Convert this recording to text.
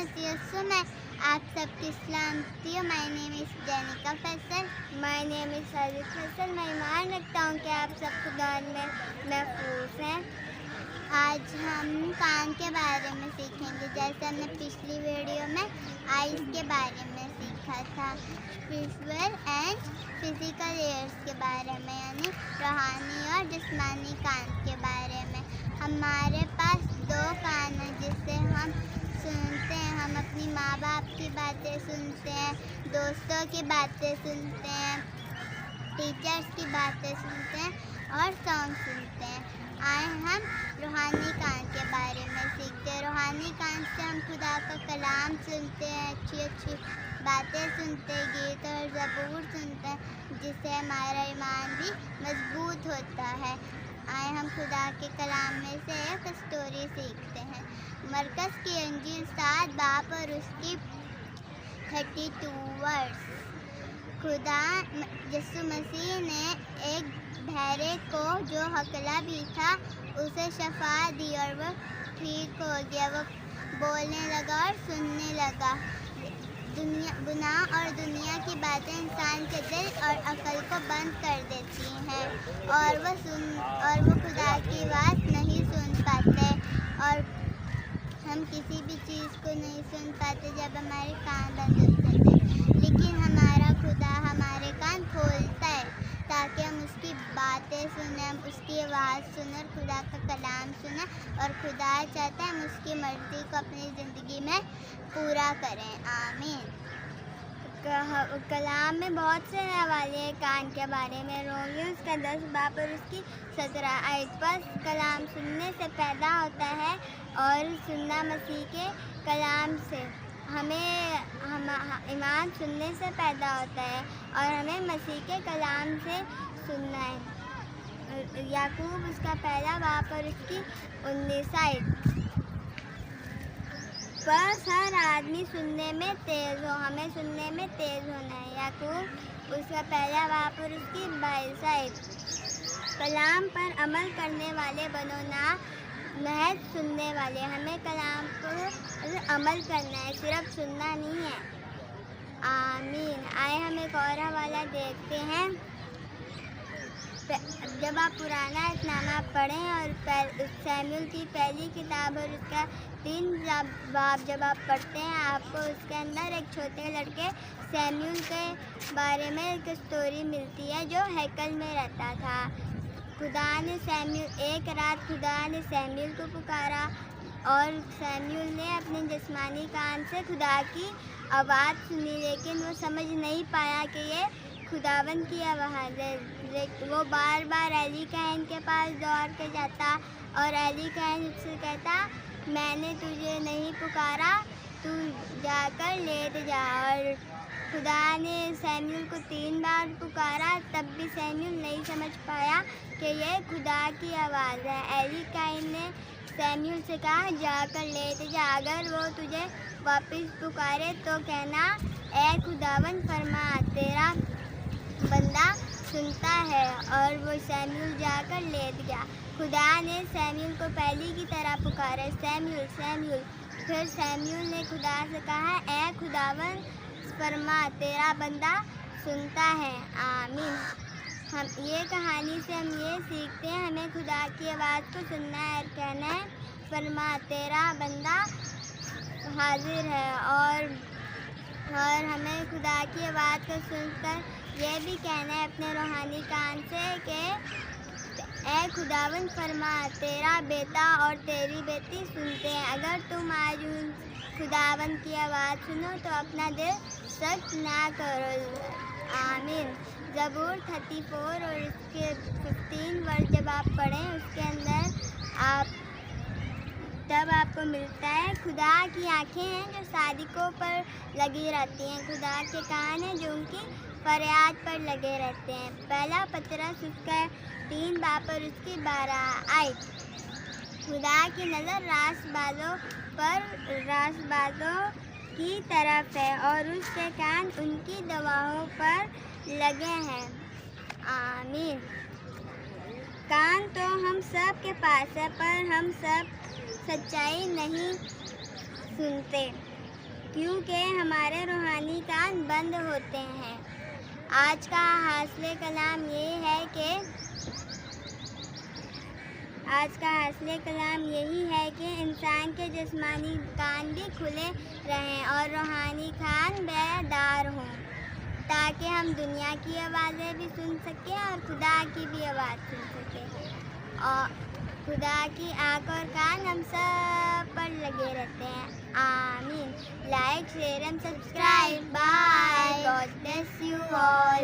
Is Yesu. मैं आप सबकी सलामती हूँ। My name is Jenika Faisal. My name is Sajid Faisal. मैं ईमान रखता हूँ कि आप सब खुदा में महफूज हैं। आज हम कान के बारे में सीखेंगे। जैसे हमने पिछली वीडियो में आइज़ के बारे में सीखा था, स्पिरिचुअल एंड फिजिकल ईयर्स के बारे में, यानी रूहानी और जिस्मानी कान के बारे में। हमारे पास 2 कान हैं जिससे हम सुनते हैं। हम अपनी माँ बाप की बातें सुनते हैं, दोस्तों की बातें सुनते हैं, टीचर्स की बातें सुनते हैं और सॉन्ग सुनते हैं। आए हम रूहानी कान के बारे में सीखते हैं। रूहानी कान से हम खुदा का कलाम सुनते हैं, अच्छी अच्छी बातें सुनते हैं, गीत और ज़बूर सुनते हैं, जिससे हमारा ईमान भी मजबूत होता है। आए हम खुदा के कलाम में से एक स्टोरी सीखते हैं। मरकज़ की इंजील 7 बाब और उसकी 32 वर्स। खुदा यीशु मसीह ने एक बहरे को, जो हकला भी था, उसे शफा दी और वो ठीक हो गया। वो बोलने लगा और सुनने लगा। गुनाह और दुनिया की बातें इंसान के दिल और अकल को बंद कर देती हैं और वो खुदा की आवाज़ नहीं सुन पाते, और हम किसी भी चीज़ को नहीं सुन पाते जब हमारे कान बंद होते हैं। लेकिन हमारा खुदा हमारे कान खोलता है ताकि हम उसकी बातें सुनें, हम उसकी आवाज़ सुनें और खुदा का कलाम सुनें, और खुदा चाहता है हम उसकी मर्ज़ी को अपनी ज़िंदगी में पूरा करें। आमीन। कलाम में बहुत से हवाले हैं कान के बारे में। रोमियो उसका 10 बाब और उसकी 17 आयत पर कलाम सुनने से पैदा होता है और सुनना मसीह के कलाम से। हमें ईमान सुनने से पैदा होता है और हमें मसीह के कलाम से सुनना है। याकूब उसका 1 बाब और उसकी 19 आयत। बस हर आदमी सुनने में तेज़ हो, हमें सुनने में तेज़ होना है। याकूब उसका 1 बाब और उसकी 22 आयत। कलाम पर अमल करने वाले बनो, ना महज सुनने वाले। हमें कलाम पर अमल करना है, सिर्फ सुनना नहीं है। आमीन। आए हम एक और हवाला देखते हैं। जब आप पुराना इस्लामा पढ़ें और सैमुअल की पहली किताब और उसका 3 बाब जब आप पढ़ते हैं, आपको उसके अंदर एक छोटे लड़के सैमुअल के बारे में एक स्टोरी मिलती है जो हैकल में रहता था। एक रात खुदा ने सैमुअल को पुकारा और सैमुअल ने अपने जिस्मानी कान से खुदा की आवाज़ सुनी, लेकिन वो समझ नहीं पाया कि ये खुदावन की आवाज़ है। वो बार बार एली कहन के पास दौड़ के जाता और एली कहन उससे कहता, मैंने तुझे नहीं पुकारा, तू जाकर लेट जा। और खुदा ने सैमुअल को 3 बार पुकारा, तब भी सैमुअल नहीं समझ पाया कि ये खुदा की आवाज़ है। एली कहन ने सैमुअल से कहा, जाकर लेट जा। अगर वो तुझे वापस पुकारे तो कहना, ए खुदावन फरमा, तेरा बंदा सुनता है। और वो सैमुअल जाकर लेट गया। खुदा ने सैमुअल को पहले की तरह पुकारा, सैमुअल सैमुअल। फिर सैमुअल ने खुदा से कहा, ए खुदावन फरमा, तेरा बंदा सुनता है। आमीन। हम ये कहानी से हम ये सीखते हैं, हमें खुदा की आवाज़ को सुनना है और कहना है, फरमा, तेरा बंदा हाजिर है। और हमें खुदा की आवाज़ को सुनकर ये भी कहना है अपने रूहानी कान से कि ए खुदावन फरमा, तेरा बेटा और तेरी बेटी सुनते हैं। अगर तुम आज उन खुदावन की आवाज़ सुनो तो अपना दिल सख्त ना करो। आमीन। ज़बूर 34 और इसके 15 वर्ष जब आप पढ़ें, उसके अंदर तब आपको मिलता है, खुदा की आँखें हैं जो सादिकों पर लगी रहती हैं, खुदा के कान हैं जो उनकी फरियाद पर लगे रहते हैं। 1 पतरस उसका 3 बाब और उसकी 12 आयत। खुदा की नज़र रासबाजों की तरफ है और उसके कान उनकी दवाओं पर लगे हैं। आमीन। कान तो हम सब के पास है, पर हम सब सच्चाई नहीं सुनते। کیونکہ ہمارے روحانی کان بند ہوتے ہیں۔ آج کا حاصل کلام یہی ہے کہ انسان کے جسمانی کان بھی کھلے رہیں اور روحانی کان بیدار ہوں، تاکہ ہم دنیا کی آوازیں بھی سن سکیں اور خدا کی بھی آواز سن سکیں۔ اور خدا کی آنکھ اور کان ہم سب پر لگے رہتے ہیں۔ آمین۔ Like, share and subscribe. Bye. God bless you all.